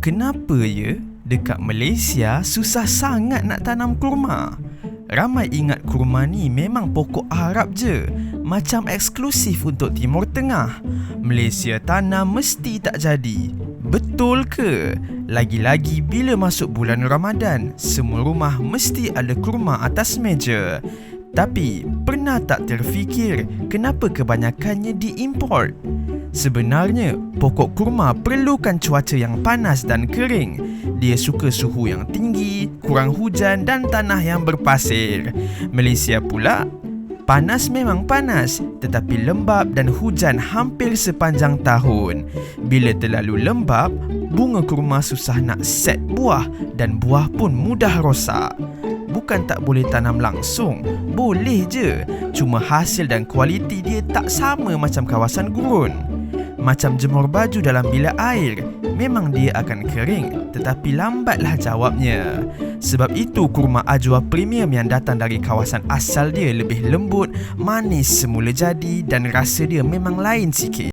Kenapa ya dekat Malaysia susah sangat nak tanam kurma? Ramai ingat kurma ni memang pokok Arab je, macam eksklusif untuk Timur Tengah. Malaysia tanam mesti tak jadi. Betul ke? Lagi-lagi bila masuk bulan Ramadan, semua rumah mesti ada kurma atas meja. Tapi pernah tak terfikir kenapa kebanyakannya diimport? Sebenarnya, pokok kurma perlukan cuaca yang panas dan kering. Dia suka suhu yang tinggi, kurang hujan dan tanah yang berpasir. Malaysia pula, panas memang panas, tetapi lembap dan hujan hampir sepanjang tahun. Bila terlalu lembap, bunga kurma susah nak set buah dan buah pun mudah rosak. Bukan tak boleh tanam langsung, boleh je. Cuma hasil dan kualiti dia tak sama macam kawasan gurun. Macam jemur baju dalam bilik air, memang dia akan kering, tetapi lambatlah jawabnya. Sebab itu kurma Ajwa Premium yang datang dari kawasan asal dia lebih lembut, manis semula jadi dan rasa dia memang lain sikit.